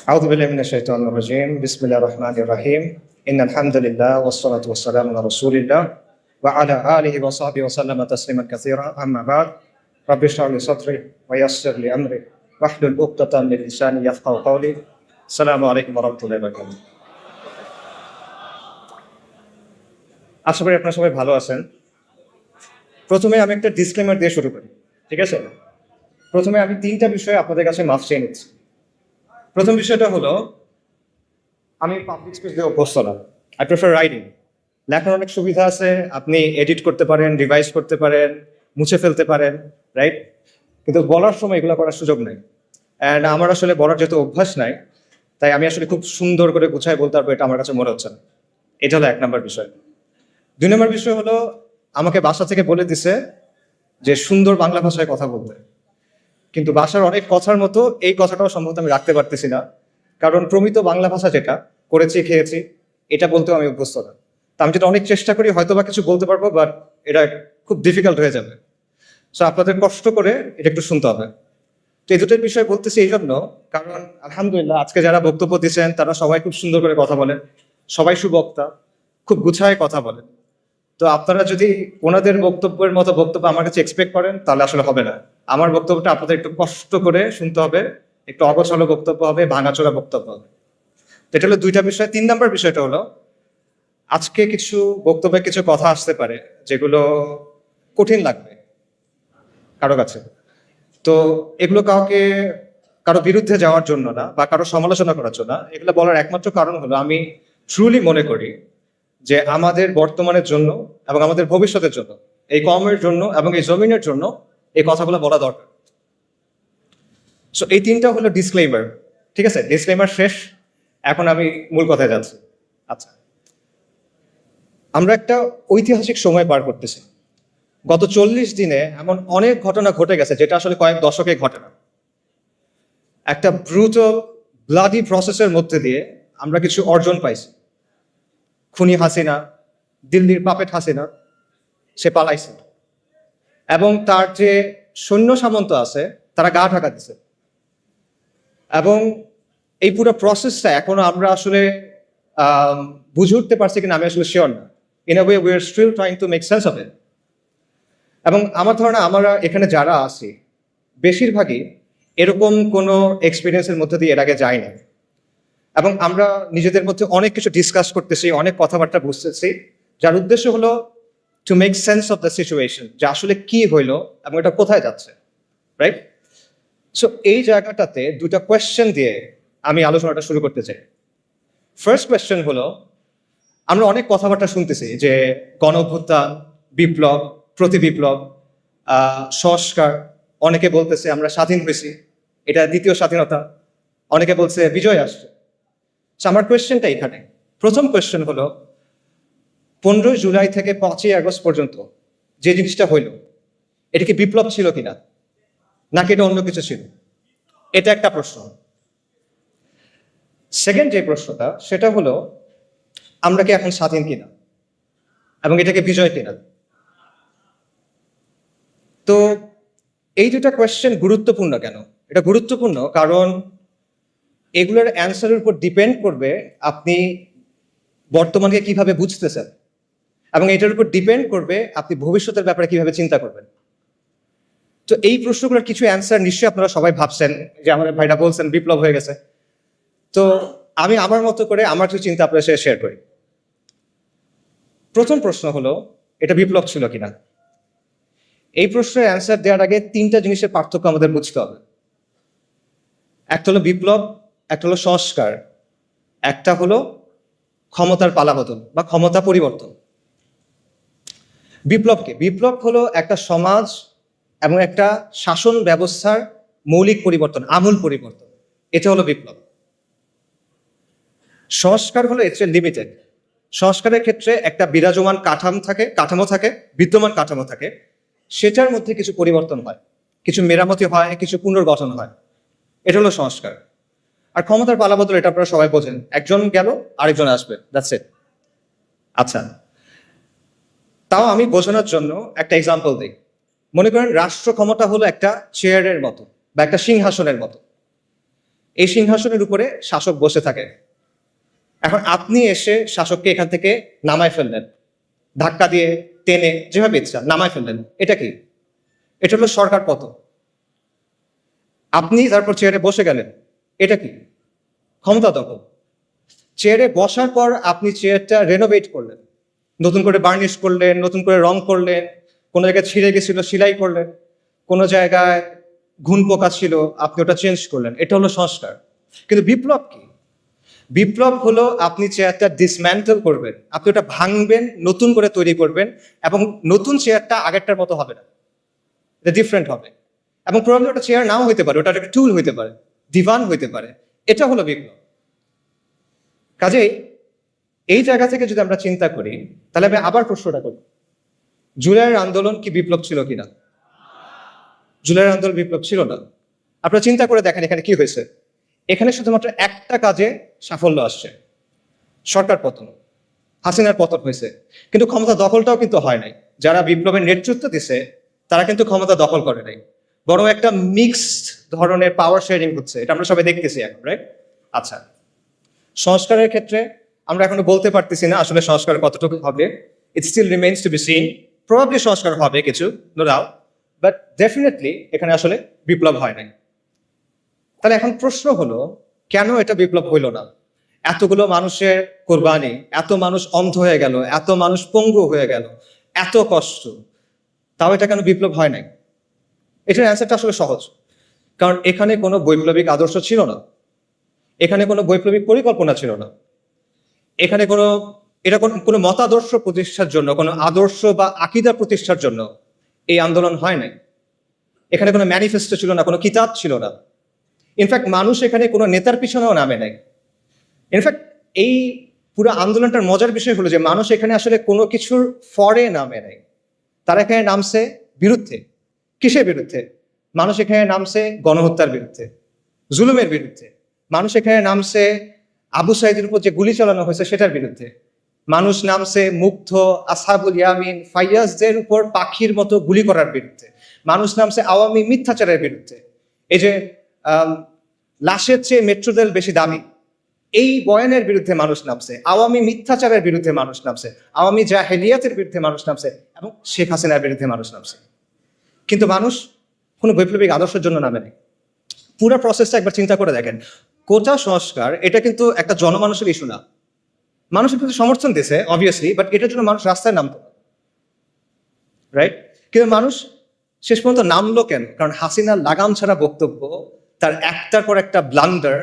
أعوذ بالله من الشيطان الرجيم بسم الله الرحمن الرحيم إن الحمد لله والصلاة والسلام على رسول الله وعلى آله وصحبه وسلم تسليما كثيرا أما بعد رب اشرح لي صدري ويسر لي أمري واحلل عقدة من لساني يفقهوا قولي السلام عليكم ورحمة الله وبركاته আশা করি আপনারা সবাই ভালো আছেন। প্রথমে আমি একটা ডিসক্লেমার দিয়ে শুরু করি, ঠিক আছে? প্রথমে আমি তিনটা বিষয়ে আপনাদের কাছে মাফ চেয়ে নিচ্ছি। প্রথম বিষয়টা হলো, আমি পাবলিক স্পেস দিয়ে অভ্যস্ত না। I prefer writing. লেখার অনেক সুবিধা আছে, আপনি এডিট করতে পারেন, রিভাইজ করতে পারেন, মুছে ফেলতে পারেন, রাইট? কিন্তু বলার সময় এগুলো করার সুযোগ নেই। অ্যান্ড আমার আসলে বলার যেহেতু অভ্যাস নাই, তাই আমি আসলে খুব সুন্দর করে গুছায় বলতে পারবো, এটা আমার কাছে মনে হচ্ছে না। এটা হলো এক নম্বর বিষয়। দুই নম্বর বিষয় হলো, আমাকে বাসা থেকে বলে দিছে যে সুন্দর বাংলা ভাষায় কথা বলতে, কিন্তু বাসার অনেক কথার মতো এই কথাটাও সম্ভবত আমি রাখতে পারতেছি না, কারণ প্রমিত বাংলা ভাষা যেটা করেছি খেয়েছি এটা বলতেও আমি অভ্যস্ত না। তা আমি যেটা অনেক চেষ্টা করি হয়তো বা কিছু বলতে পারবো, বাট এটা খুব ডিফিকাল্ট হয়ে যাবে। সো আপনাদের কষ্ট করে এটা একটু শুনতে হবে। তো এই দুটোর বিষয় বলতেছি এই জন্য, কারণ আলহামদুলিল্লাহ আজকে যারা বক্তব্য দিচ্ছেন তারা সবাই খুব সুন্দর করে কথা বলেন, সবাই সুবক্তা, খুব গুছায় কথা বলেন। তো আপনারা যদি ওনাদের বক্তব্যের মতো বক্তব্য আমার কাছে এক্সপেক্ট করেন তাহলে আসলে হবে না। আমার বক্তব্যটা আপনাদের একটু কষ্ট করে শুনতে হবে, একটু অগোছালো বক্তব্য হবে, ভাঙাচোরা বক্তব্য হবে। এটা হলো দুইটা বিষয়। তিন নম্বর বিষয়টা হলো, আজকে কিছু বক্তব্যে কিছু কথা আসতে পারে যেগুলো কঠিন লাগবে কারো কাছে। তো এগুলো কারো বিরুদ্ধে যাওয়ার জন্য না বা কারো সমালোচনা করার জন্য না, এগুলো বলার একমাত্র কারণ হলো আমি ট্রুলি মনে করি যে আমাদের বর্তমানের জন্য এবং আমাদের ভবিষ্যতের জন্য, এই কমের জন্য এবং এই জমিনের জন্য এই কথাগুলো বলা দরকার। সো এই তিনটা হলো ডিসক্লেইমার, ঠিক আছে? ডিসক্লেইমার শেষ, এখন আমি মূল কথায় যাচ্ছি। আচ্ছা, আমরা একটা ঐতিহাসিক সময় পার করতেছি। গত 40 দিনে এমন অনেক ঘটনা ঘটে গেছে যেটা আসলে কয়েক দশকে ঘটে না। একটা ব্রুটাল ব্লাডি প্রসেসের মধ্যে দিয়ে আমরা কিছু অর্জন পাইছি। খুনি হাসিনা, দিল্লির পাপেট হাসিনা, সে পালাইছে এবং তার যে সৈন্য সামন্ত আছে তারা গা ঢাকা দিছে। এবং এই পুরো প্রসেসটা এখনো আমরা আসলে বুঝে উঠতে পারছি কিনা আমি আসলে শিওর না। In a way we are still trying to make sense of it. এবং আমার ধারণা আমরা এখানে যারা আছি বেশিরভাগই এরকম কোনো এক্সপিরিয়েন্সের মধ্যে দিয়ে এর আগে যাই না। এবং আমরা নিজেদের মধ্যে অনেক কিছু ডিসকাস করতেছি, অনেক কথাবার্তা বুঝতেছি, যার উদ্দেশ্য হলো two make sense of the situation, যে আসলে কি হইলো এবং এটা কোথায় যাচ্ছে, রাইট? সো এই জায়গাটাতে দুটা কোয়েশ্চেন দিয়ে আমি আলোচনাটা শুরু করতে চাই। ফার্স্ট কোয়েশ্চেন হলো, আমরা অনেক কথাবার্তা শুনতেছি যে গণ অভ্যুত্থান, বিপ্লব, প্রতি বিপ্লব, সংস্কার। অনেকে বলতেছে আমরা স্বাধীন হয়েছি, এটা দ্বিতীয় স্বাধীনতা। অনেকে বলছে বিজয় আসছে। আমার কোয়েশ্চেনটা এখানে, প্রথম কোয়েশ্চেন হলো, 15 জুলাই থেকে 5ই আগস্ট পর্যন্ত যে জিনিসটা হইল, এটা কি বিপ্লব ছিল কিনা, নাকি এটা অন্য কিছু ছিল? এটা একটা প্রশ্ন। সেকেন্ড যে প্রশ্নটা, সেটা হলো আমরা কি এখন স্বাধীন কিনা এবং এটাকে বিজয় কিনা? তো এই দুটা কোয়েশ্চেন গুরুত্বপূর্ণ কেন? এটা গুরুত্বপূর্ণ কারণ এগুলোর অ্যান্সারের উপর ডিপেন্ড করবে আপনি বর্তমানকে কিভাবে বুঝতেছেন, এবং এটার উপর ডিপেন্ড করবে আপনি ভবিষ্যতের ব্যাপারে কিভাবে চিন্তা করবেন। তো এই প্রশ্নগুলোর কিছু অ্যান্সার নিশ্চয়ই আপনারা সবাই ভাবছেন, যে আমাদের ভাইরা বলছেন বিপ্লব হয়ে গেছে। তো আমি আমার মতো করে আমার কিছু চিন্তা আপনার সাথে শেয়ার করি। প্রথম প্রশ্ন হলো, এটা বিপ্লব ছিল কিনা? এই প্রশ্নের অ্যান্সার দেওয়ার আগে তিনটা জিনিসের পার্থক্য আমাদের বুঝতে হবে। একটা হলো বিপ্লব, একটা হলো সংস্কার, একটা হলো ক্ষমতার পালাবদল বা ক্ষমতা পরিবর্তন। বিপ্লব হলো একটা সমাজ এবং একটা শাসন ব্যবস্থার মৌলিক পরিবর্তন, আমূল পরিবর্তন। এটা হলো বিপ্লব। সংস্কার হলো এর চেয়ে লিমিটেড। সংস্কারের ক্ষেত্রে একটা বিরাজমান কাঠামো থাকে, বিদ্যমান কাঠামো থাকে, সেটার মধ্যে কিছু পরিবর্তন হয়, কিছু মেরামতি হয়, কিছু পুনর্গঠন হয়। এটা হলো সংস্কার। আর ক্ষমতার পালাবদল, এটা আপনারা সবাই বোঝেন, একজন গেল আরেকজন আসবে, দ্যাটস ইট। আচ্ছা, তাও আমি বোঝানোর জন্য একটা এক্সাম্পল দিই। মনে করেন রাষ্ট্র ক্ষমতা হলো একটা চেয়ারের মতো বা একটা সিংহাসনের মতো। এই সিংহাসনের উপরে শাসক বসে থাকে। এখন আপনি এসে শাসককে এখান থেকে নামায় ফেললেন, ধাক্কা দিয়ে টেনে যেভাবে ইচ্ছা নামায় ফেললেন। এটা কি? এটা হলো সরকার পতন। আপনি তারপর চেয়ারে বসে গেলেন, এটা কি? ক্ষমতা দখল। চেয়ারে বসার পর আপনি চেয়ারটা রেনোভেট করলেন, নতুন করে বার্নিশ করলেন, নতুন করে রং করলেন, কোনো জায়গায় ছিঁড়ে গেছিল সেলাই করলেন, কোনো জায়গায় ঘুণ পোকা ছিল আপনি ওটা চেঞ্জ করলেন। এটা হলো সংস্কার। কিন্তু বিপ্লব কি? বিপ্লব হলো আপনি চেয়ারটা ডিসম্যান্টল করবেন, আপনি ওটা ভাঙবেন, নতুন করে তৈরি করবেন, এবং নতুন চেয়ারটা আগেরটার মতো হবে না, এটা ডিফারেন্ট হবে। এবং প্রবাবলি ওটা চেয়ার নাও হইতে পারে, ওটা একটা টুল হইতে পারে, দিভান হইতে পারে। এটা হলো বিপ্লব। কাজেই এই জায়গা থেকে যদি আমরা চিন্তা করি, তাহলে আমি আবার প্রশ্নটা করি, জুলাইয়ের আন্দোলন কি বিপ্লব ছিল কিনা? জুলাইয়ের আন্দোলন বিপ্লব ছিল না। আপনারা চিন্তা করে দেখেন এখানে কি হয়েছে। এখানে শুধুমাত্র একটা কাজে সাফল্য আসছে, সরকার পতন, হাসিনার পতন হয়েছে। কিন্তু ক্ষমতা দখলটাও কিন্তু হয় নাই। যারা বিপ্লবের নেতৃত্ব দিছে তারা কিন্তু ক্ষমতা দখল করে নাই, বরং একটা মিক্সড ধরনের পাওয়ার শেয়ারিং হচ্ছে। এটা আমরা সবাই দেখতেছি এখন, রাইট? আচ্ছা, সংস্কারের ক্ষেত্রে আমরা এখনো বলতে পারতেছি না আসলে সংস্কার কতটুকু হবে। It still remains to be seen. Probably সংস্কার হবে কিছু, নো ডাউট, বাট ডেফিনেটলি এখানে আসলে বিপ্লব হয় নাই। তাহলে এখন প্রশ্ন হলো, কেন এটা বিপ্লব হইল না? এতগুলো মানুষের কোরবানি, এত মানুষ অন্ধ হয়ে গেল, এত মানুষ পঙ্গু হয়ে গেল, এত কষ্ট, তাও এটা কেন বিপ্লব হয় নাই? এটার অ্যান্সারটা আসলে সহজ। কারণ এখানে কোনো বৈপ্লবিক আদর্শ ছিল না, এখানে কোনো বৈপ্লবিক পরিকল্পনা ছিল না, এখানে কোনো মতাদর্শ প্রতিষ্ঠার জন্য, কোনো আদর্শ বা আকীদা প্রতিষ্ঠার জন্য এই আন্দোলন হয় নাই। এখানে কোনো ম্যানিফেস্টো ছিল না, কোনো কিতাব ছিল না। ইনফ্যাক্ট মানুষ এখানে কোনো নেতার পিছনেও নামে নাই। ইনফ্যাক্ট এই পুরো আন্দোলনটার মজার বিষয় হলো যে মানুষ এখানে আসলে কোনো কিছুর ফরে নামে নাই। তারা এখানে নামছে বিরুদ্ধে। কিসের বিরুদ্ধে? মানুষ এখানে নামছে গণহত্যার বিরুদ্ধে, জুলুমের বিরুদ্ধে। মানুষ এখানে নামছে আবু সাইদের উপর যে গুলি চালানো হয়েছে সেটার বিরুদ্ধে। মানুষ নামছে মুগ্ধ, আসহাবুল ইয়ামিন, ফাইয়াজদের উপর পাখির মতো গুলি করার বিরুদ্ধে। মানুষ নামছে আওয়ামী মিথ্যাচারের বিরুদ্ধে। এই যে লাশের চেয়ে মেট্রো রেল বেশি দামি, এই বয়ানের বিরুদ্ধে মানুষ নামছে, আওয়ামী মিথ্যাচারের বিরুদ্ধে মানুষ নামছে, আওয়ামী জাহেলিয়াতের বিরুদ্ধে মানুষ নামছে, এবং শেখ হাসিনার বিরুদ্ধে মানুষ নামছে। কিন্তু মানুষ কোনো বৈপ্লবিক আদর্শের জন্য নামে নেই। পুরো প্রসেসটা একবার চিন্তা করে দেখেন। কোটা সংস্কার এটা কিন্তু একটা জনমানুষের ইস্যু না। মানুষের কিন্তু সমর্থন দিয়েছে অবভিয়াসলি, বাট এটার জন্য মানুষ রাস্তায় নামতো না, রাইট? কিন্তু মানুষ শেষ পর্যন্ত নামলো কেন? কারণ হাসিনার লাগাম ছাড়া বক্তব্য, তার একটার পর একটা ব্লান্ডার,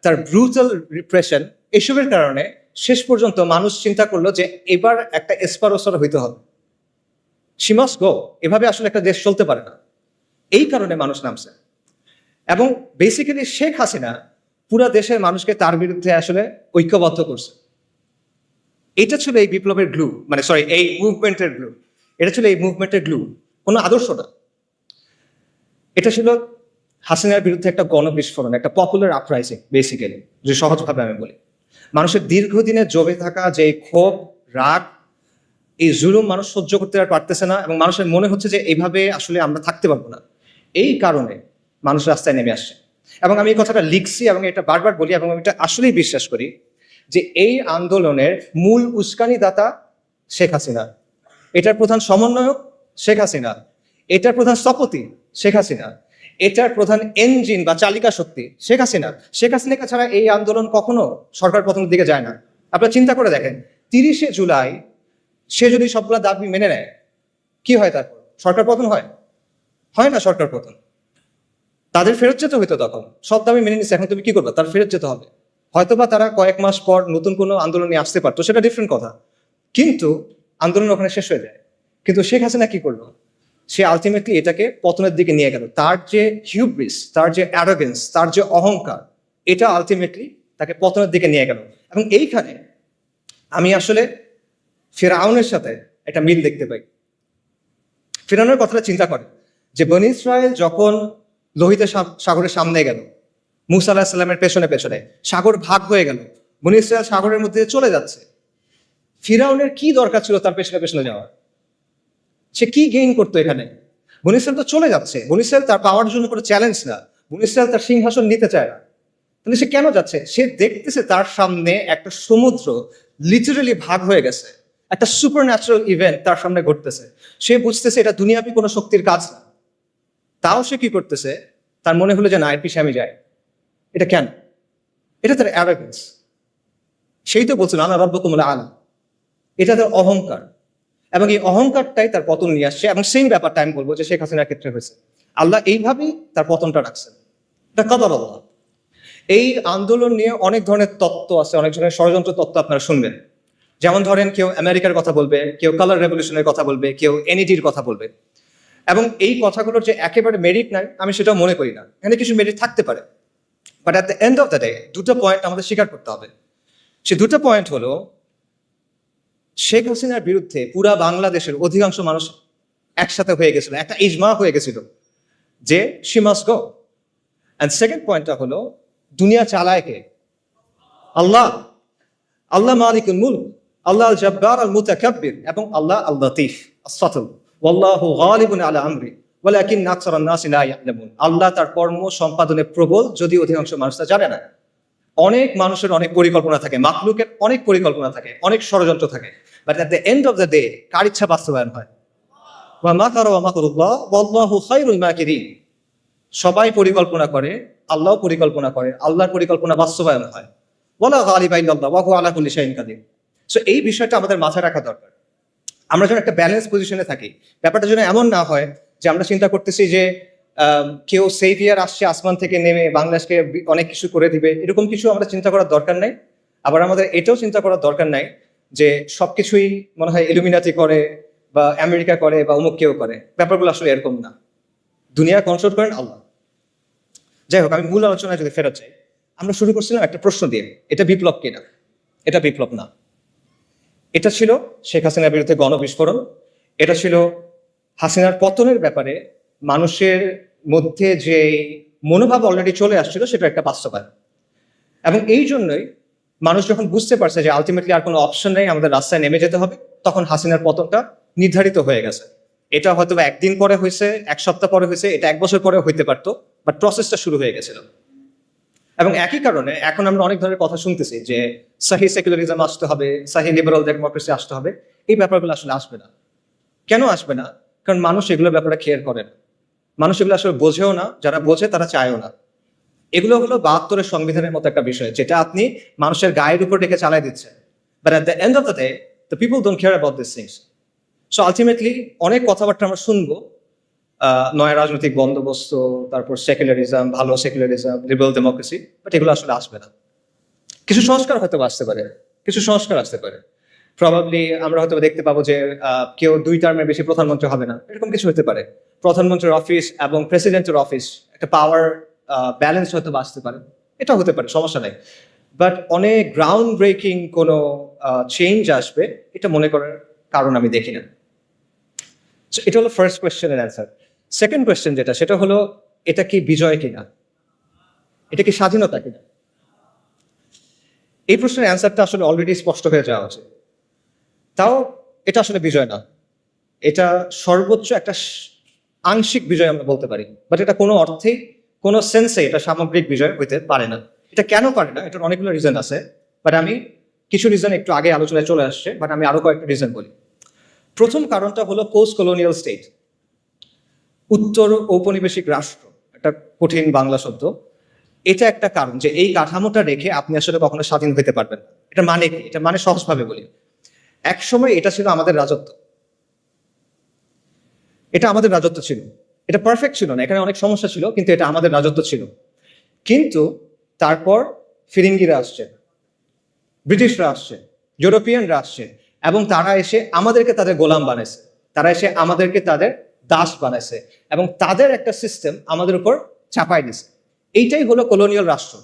তার ব্রুটাল রিপ্রেশন, এসবের কারণে শেষ পর্যন্ত মানুষ চিন্তা করলো যে এবার একটা এসপারোসর হইতে হবে, শি মাস্ট গো। এভাবে আসলে একটা দেশ চলতে পারে না। এই কারণে মানুষ নামছে। এবং বেসিক্যালি শেখ হাসিনা পুরা দেশের মানুষকে তার বিরুদ্ধে আসলে ঐক্যবদ্ধ করছে। এটা ছিল এই বিপ্লবের গ্লু, মানে সরি, এই মুভমেন্টের গ্লু। এটা ছিল এই মুভমেন্টের গ্লু, কোনো আদর্শ না। এটা ছিল হাসিনার বিরুদ্ধে একটা গণবিস্ফোরণ, একটা পপুলার আপরাইজিং বেসিক্যালি, যে সহজভাবে আমি বলি। মানুষের দীর্ঘদিনে জমে থাকা যে ক্ষোভ, রাগ, এই জুলুম মানুষ সহ্য করতে আর পারতেছে না, এবং মানুষের মনে হচ্ছে যে এইভাবে আসলে আমরা থাকতে পারবো না। এই কারণে মানুষ রাস্তায় নেমে আসছে। এবং আমি এই কথাটা লিখছি এবং এটা বারবার বলি, এবং আমি এটা আসলেই বিশ্বাস করি যে এই আন্দোলনের মূল উস্কানিদাতা শেখ হাসিনা, এটার প্রধান সমন্বয়ক শেখ হাসিনা, এটার প্রধান স্থপতি শেখ হাসিনা, এটার প্রধান ইঞ্জিন বা চালিকা শক্তি শেখ হাসিনা। শেখ হাসিনাকে ছাড়া এই আন্দোলন কখনো সরকার পতনের দিকে যায় না। আপনারা চিন্তা করে দেখেন, 30শে জুলাই সে যদি সবগুলা দাবি মেনে নেয়, কি হয় তারপর? সরকার পতন হয়? হয় না সরকার পতন। তাদের ফেরত যেতে হইতো তখন। সব দাবি মেনে নিচ্ছে, এখন তুমি কি করবে? তার ফেরত যেতে হবে। হয়তোবা তারা কয়েক মাস পর নতুন কোনো আন্দোলনে আসতে পারতো, সেটা ডিফারেন্ট কথা, কিন্তু আন্দোলন ওখানে শেষ হয়ে যায়। কিন্তু শেখ হাসিনা কি করলো? সে আলটিমেটলি এটাকে পতনের দিকে নিয়ে গেল। তার যে হিউব্রিস, তার যে অ্যারোগেন্স, তার যে অহংকার, এটা আলটিমেটলি তাকে পতনের দিকে নিয়ে গেল। এবং এইখানে আমি আসলে ফিরআউনের সাথে একটা মিল দেখতে পাই। ফিরআউনের কথাটা চিন্তা করে যে বনী ইসরায়েল যখন লোহিত সাগরের সামনে গেল, মুসা আলাহিস সাল্লামের পেছনে পেছনে, সাগর ভাগ হয়ে গেল, বনী ইসরায়েল সাগরের মধ্যে চলে যাচ্ছে। ফিরআউনের কি দরকার ছিল তার পেছনে পেছনে যাওয়ার? সে কি গেইন করতো এখানে? বনী ইসরায়েল তো চলে যাচ্ছে। বনী ইসরায়েল তার পাওয়ার জন্য কোনো চ্যালেঞ্জ না, বনী ইসরায়েল তার সিংহাসন নিতে চায় না। তাহলে সে কেন যাচ্ছে? সে দেখতেছে তার সামনে একটা সমুদ্র লিটারালি ভাগ হয়ে গেছে, একটা সুপার ন্যাচারাল ইভেন্ট তার সামনে ঘটতেছে। সে বুঝতেছে এটা দুনিয়াবি কোনো শক্তির কাজ না। তাও সে কি করতেছে? তার মনে হলো যে না, এর পিছিয়ে আমি যাই। এটা কেন? এটা তার অ্যারোগেন্স। সেই তো বলছিল আনা রাব্বুকুমুল আলা। এটা তার অহংকার, এবং এই অহংকারটাই তার পতন নিয়ে আসছে। এবং সেই ব্যাপারটা আমি বলবো যে শেখ হাসিনার ক্ষেত্রে হয়েছে। আল্লাহ এইভাবেই তার পতনটা রাখছেন। এটা কদর আল্লাহ। এই আন্দোলন নিয়ে অনেক ধরনের তত্ত্ব আছে, অনেক ধরনের ষড়যন্ত্র তত্ত্ব আপনারা শুনবেন। যেমন ধরেন, কেউ আমেরিকার কথা বলবে, কেউ কালার রেভলিউশনের কথা বলবে, কেউ এনইডির কথা বলবে। এবং এই কথাগুলোর যে একেবারে মেরিট নাই আমি সেটাও মনে করি না। এখানে কিছু মেরিট থাকতে পারে, but at the end of the day দুটো পয়েন্ট আমাদের স্বীকার করতে হবে। সে দুটো পয়েন্ট হলো, শেখ হাসিনার বিরুদ্ধে পুরা বাংলাদেশের অধিকাংশ মানুষ একসাথে হয়ে গেছিল, একটা ইজমা হয়ে গেছিল যে she must go. And second পয়েন্টটা হলো, দুনিয়া চালায় কে? আল্লাহ। আল্লাহ মালিকুল মুলক, আল্লাহ আল জব্বার আল মুতাকাব্বির, এবং আল্লাহ আল লতীফ আস-সাতুর। ওয়াল্লাহু গালিবুন আলা আমরি ওয়ালাকিন আকসারান নাসি লা ইয়ালামুন। আল্লাহ তার কর্ম সম্পাদনে প্রবল, যদি অধিকাংশ মানুষ তা জানে না। অনেক মানুষের অনেক পরিকল্পনা থাকে, মাখলুকের অনেক পরিকল্পনা থাকে, অনেক ষড়যন্ত্র থাকে, but at the end of the day কার ইচ্ছা বাস্তবায়ন হয়? ওয়া মাকারু ওয়া মাকরুল্লাহ ওয়াল্লাহু খায়রুল মাকিরিন। সবাই পরিকল্পনা করে, আল্লাহও পরিকল্পনা করে, আল্লাহর পরিকল্পনা বাস্তবায়ন হয়। ওয়ালা গালিবা ইল্লাল্লাহ ওয়া হুয়া আলা কুল্লি শাইইন কাদির। সো এই বিষয়টা আমাদের মাথায় রাখা দরকার। আমরা যেন একটা ব্যালেন্স পজিশনে থাকি। ব্যাপারটা যেন এমন না হয় যে আমরা চিন্তা করতেছি যে কেউ সেভিয়ার আসছে আসমান থেকে নেমে বাংলাদেশকে অনেক কিছু করে দিবে, এরকম কিছু আমরা চিন্তা করার দরকার নাই। আবার আমাদের এটাও চিন্তা করার দরকার নাই যে সবকিছুই মনে হয় ইলুমিনাতি করে বা আমেরিকা করে বা অমুক কেউ করে। ব্যাপারগুলো আসলে এরকম না। দুনিয়া কন্ট্রোল করেন আল্লাহ। যাই হোক, আমি মূল আলোচনায় যদি ফেরত চাই, আমরা শুরু করছিলাম একটা প্রশ্ন দিয়ে, এটা বিপ্লব কিনা? এটা বিপ্লব না। এটা ছিল শেখ হাসিনার বিরুদ্ধে গণবিস্ফোরণ। এটা ছিল হাসিনার পতনের ব্যাপারে মানুষের মধ্যে যে মনোভাব অলরেডি চলে আসছিল, সেটা একটা বাস্তবায়ন। এবং এই জন্যই মানুষ যখন বুঝতে পারছে যে আলটিমেটলি আর কোনো অপশন নেই, আমাদের রাস্তায় নেমে যেতে হবে, তখন হাসিনার পতনটা নির্ধারিত হয়ে গেছে। এটা হয়তো একদিন পরে হয়েছে, এক সপ্তাহ পরে হয়েছে, এটা এক বছর পরে হইতে পারতো, বাট প্রসেসটা শুরু হয়ে গেছিল। এবং একই কারণে এখন আমরা অনেক ধরনের কথা শুনতেছি যে সাহি সেকুলারিজম আসতে হবে, সাহি লিবারাল ডেমোক্রেসি আসতে হবে। এই ব্যাপারগুলো আসলে আসবে না। কেন আসবে না? কারণ মানুষ এগুলোর ব্যাপারে কেয়ার করে না। মানুষ এগুলো আসলে বোঝেও না, যারা বোঝে তারা চায়ও না। এগুলো হলো ৭২-এর সংবিধানের মতো একটা বিষয়, যেটা আপনি মানুষের গায়ের উপর রেখে চালাই দিচ্ছেন। But at the end of the day the people don't care about this things. So ultimately অনেক কথাবার্তা আমরা শুনবো, নয় রাজনৈতিক বন্দোবস্ত, তারপর সেকুলারিজম, ভালো সেকুলারিজম, লিবারাল ডেমোক্রেসি, বাট এগুলো আসলে আসবে না। কিছু সংস্কার হয়তো আসতে পারে, কিছু সংস্কার আসতে পারে। প্রবাবলি আমরা হয়তো দেখতে পাবো যে কেউ 2 টার্মের বেশি প্রধানমন্ত্রী হবে না, এরকম কিছু হতে পারে। প্রধানমন্ত্রীর অফিস এবং প্রেসিডেন্টের অফিস একটা পাওয়ার ব্যালেন্স হয়তো আসতে পারে, এটা হতে পারে, সমস্যা নেই। বাট অনেক গ্রাউন্ড ব্রেকিং কোনো চেঞ্জ আসবে এটা মনে করার কারণ আমি দেখি না। এটা হলো ফার্স্ট কোয়েশ্চেনের অ্যান্সার। সেকেন্ড কোয়েশ্চেন যেটা, সেটা হলো এটা কি বিজয় কিনা, এটা কি স্বাধীনতা কিনা? এই প্রশ্নের অ্যান্সারটা আসলে অলরেডি স্পষ্ট হয়ে যাওয়া উচিত। তাও এটা আসলে বিজয় না, এটা সর্বোচ্চ একটা আংশিক বিজয় আমরা বলতে পারি, বাট এটা কোনো অর্থেই, কোনো সেন্সে এটা সামগ্রিক বিজয় হইতে পারে না। এটা কেন পারে না? এটার অনেকগুলো রিজন আছে, বাট আমি কিছু রিজন একটু আগে আলোচনায় চলে আসছে, বাট আমি আরো কয়েকটা রিজন বলি। প্রথম কারণটা হলো পোস্ট কলোনিয়াল স্টেট, উত্তর ঔপনিবেশিক রাষ্ট্র, একটা কঠিন বাংলা শব্দ। এটা একটা কারণ যে এই কাঠামোটা রেখে আপনি আসলে কখনো স্বাধীন হতে পারবেন না। এটা মানে কি? এটা মানে সহজভাবে বলি, এক সময় এটা ছিল আমাদের রাজত্ব, এটা আমাদের রাজত্ব ছিল। এটা পারফেক্ট ছিল না, এখানে অনেক সমস্যা ছিল, কিন্তু এটা আমাদের রাজত্ব ছিল। কিন্তু তারপর ফিরিঙ্গিরা আসছে, ব্রিটিশরা আসছে, ইউরোপিয়ানরা আসছে, এবং তারা এসে আমাদেরকে তাদের গোলাম বানাইছে, তারা এসে আমাদেরকে তাদের দাস বানাইছে, এবং তাদের একটা সিস্টেম আমাদের উপর চাপাই দিছে। এইটাই হলো কলোনিয়াল রাষ্ট্র।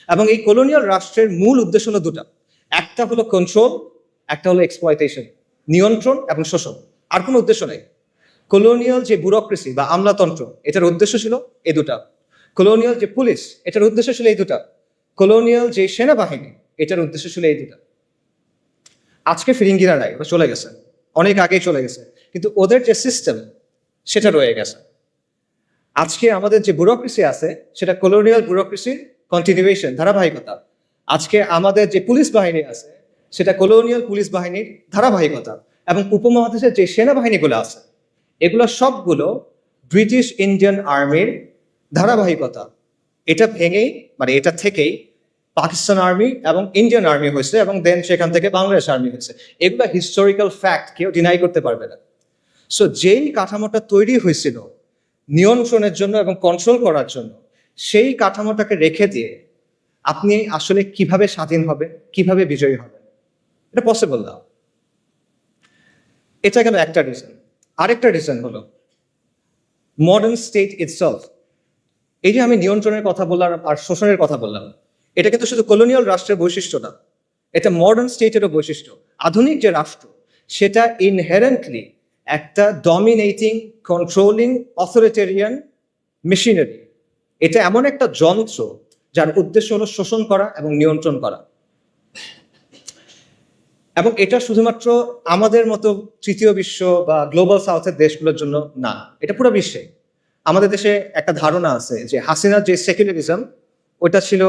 এবং এই কলোনিয়াল রাষ্ট্রের মূল উদ্দেশ্য হলো দুটা, একটা হলো কন্ট্রোল, একটা হলো এক্সপ্লয়টেশন, নিয়ন্ত্রণ এবং শোষণ। আর কোনো উদ্দেশ্য নেই। কলোনিয়াল যে ব্যুরোক্রেসি বা আমলাতন্ত্র, এটার উদ্দেশ্য ছিল এই দুটা। কলোনিয়াল যে পুলিশ, এটার উদ্দেশ্য ছিল এই দুটা। কলোনিয়াল যে সেনাবাহিনী, এটার উদ্দেশ্য ছিল এই দুটা। আজকে ফিরিঙ্গিরা নাই, ওরা চলে গেছে, অনেক আগেই চলে গেছে, কিন্তু ওদের যে সিস্টেম সেটা রয়ে গেছে। আজকে আমাদের যে ব্যুরোক্রেসি আছে সেটা কলোনিয়াল ব্যুরোক্রেসির কন্টিনিউয়েশন, ধারাবাহিকতা। আজকে আমাদের যে পুলিশ বাহিনী আছে সেটা কলোনিয়াল পুলিশ বাহিনীর ধারাবাহিকতা, এবং উপমহাদেশের যে সেনাবাহিনীগুলো আছে এগুলো সবগুলো ব্রিটিশ ইন্ডিয়ান আর্মির ধারাবাহিকতা। এটা ভেঙেই মানে এটা থেকেই পাকিস্তান আর্মি এবং ইন্ডিয়ান আর্মি হয়েছে, এবং দেন সেখান থেকে বাংলাদেশ আর্মি হয়েছে। এগুলো হিস্টোরিক্যাল ফ্যাক্ট, কেউ ডিনাই করতে পারবে না। সো যেই কাঠামোটা তৈরি হয়েছিল নিয়ন্ত্রণের জন্য এবং কন্ট্রোল করার জন্য, সেই কাঠামোটাকে রেখে দিয়ে আপনি আসলে কিভাবে স্বাধীন হবে, কিভাবে বিজয়ী হবে, এটা পসিবল না। এটা গেল একটা রিজন। আরেকটা রিজন হলো মডার্ন স্টেট ইটসেলফ। এই যে আমি নিয়ন্ত্রণের কথা বললাম আর শোষণের কথা বললাম, এটা কিন্তু শুধু কলোনিয়াল রাষ্ট্রের বৈশিষ্ট্য না, এটা মডার্ন স্টেটেরও বৈশিষ্ট্য। আধুনিক যে রাষ্ট্র সেটা ইনহেরেন্টলি একটা ডমিনেটিং, কন্ট্রোলিং, অথরিটেরিয়ান মেশিনারি। এটা এমন একটা যন্ত্র যার উদ্দেশ্য হলো শোষণ করা এবং নিয়ন্ত্রণ করা। এবং এটা শুধুমাত্র আমাদের মতো তৃতীয় বিশ্ব বা গ্লোবাল সাউথের দেশগুলোর জন্য না, এটা পুরো বিশ্বে। আমাদের দেশে একটা ধারণা আছে যে হাসিনার যে সেকুলারিজম ওইটা ছিল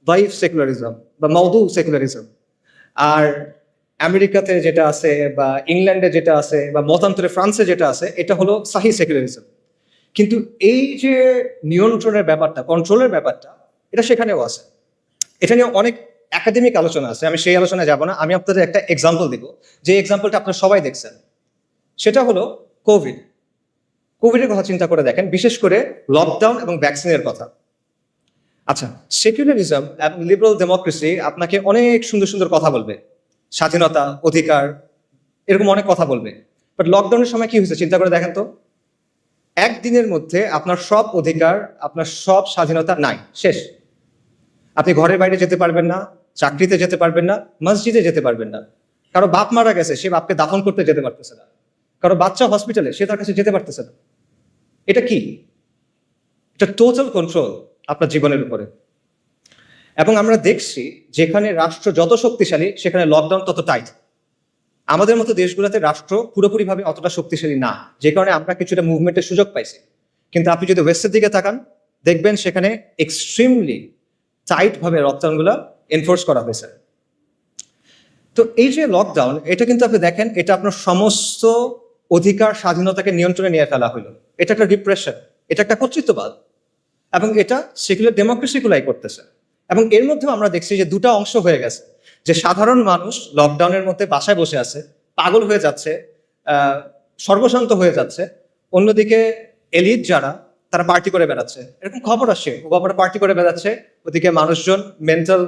ভাইভ সেকুলারিজম বা মওদু সেকুলারিজম, আর আমেরিকাতে যেটা আছে বা ইংল্যান্ডে যেটা আছে বা মতান্তরে ফ্রান্সে যেটা আছে এটা হলো সাহি সেকুলারিজম। কিন্তু এই যে নিয়ন্ত্রণের ব্যাপারটা, কন্ট্রোলের ব্যাপারটা, এটা সেখানেও আছে। এটা নিয়ে অনেক একাডেমিক আলোচনা আছে, আমি সেই আলোচনায় যাব না। আমি আপনাদের একটা এক্সাম্পল দিব, যে এক্সাম্পলটা আপনারা সবাই দেখছেন। সেটা হলো কোভিডের কথা চিন্তা করে দেখেন, বিশেষ করে লকডাউন এবং ভ্যাকসিনের কথা। আচ্ছা, সেকুলারিজম এবং লিবারাল ডেমোক্রেসি আপনাকে অনেক সুন্দর সুন্দর কথা বলবে, স্বাধীনতা, অধিকার, এরকম অনেক কথা বলবে। বাট লকডাউনের সময় কি হয়েছে চিন্তা করে দেখেন তো। একদিনের মধ্যে আপনার সব অধিকার, আপনার সব স্বাধীনতা নাই, শেষ। আপনি ঘরের বাইরে যেতে পারবেন না, চাকরিতে যেতে পারবেন না, মসজিদে যেতে পারবেন না। কারো বাপ মারা গেছে, সে বাপকে দাফন করতে যেতে পারতেছে না। কারো বাচ্চা হসপিটালে, সে তার কাছে যেতে পারতেছে না। এটা কি? এটা টোটাল কন্ট্রোল আপনার জীবনের উপরে। এবং আমরা দেখছি যেখানে রাষ্ট্র যত শক্তিশালী সেখানে লকডাউন তত টাইট। আমাদের মতো দেশগুলোতে রাষ্ট্র পুরোপুরিভাবে অতটা শক্তিশালী না, যে কারণে আমরা কিছুটা মুভমেন্টের সুযোগ পাইছি। কিন্তু আপনি যদি ওয়েস্টের দিকে তাকান, দেখবেন সেখানে এক্সট্রিমলি টাইট ভাবে লকডাউনগুলো এনফোর্স করা হয়েছে। তো এই যে লকডাউন, এটা কিন্তু আপনি দেখেন, এটা আপনার সমস্ত অধিকার, স্বাধীনতাকে নিয়ন্ত্রণে নিয়ে ফেলা হলো। এটা একটা রিপ্রেশন, এটা একটা কর্তৃত্ববাদ, এবং এটা সেকুলার ডেমোক্রেসিগুলাই করতেছে। এবং এর মধ্যেও আমরা দেখছি যে দুটা অংশ হয়ে গেছে, যে সাধারণ মানুষ লকডাউনের মধ্যে বাসায় বসে আছে, পাগল হয়ে যাচ্ছে, সর্বশান্ত হয়ে যাচ্ছে। অন্যদিকে এলিট যারা, তারা পার্টি করে বেড়াচ্ছে, এরকম খবর আসে, ওবামারা পার্টি করে বেড়াচ্ছে, ওদিকে মানুষজন মেন্টাল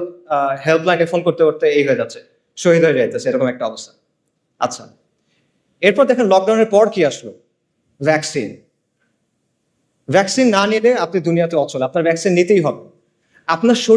হেল্পলাইনে ফোন করতে করতে এই হয়ে যাচ্ছে, শহীদ হয়ে যাইতেছে, এরকম একটা অবস্থা। আচ্ছা, এরপর দেখেন লকডাউনের পর কি আসলো? ভ্যাকসিন। ভ্যাকসিন না নিলে আপনি দুনিয়াতে অচল, আপনার ভ্যাকসিন নিতেই হবে। আপনার শরীর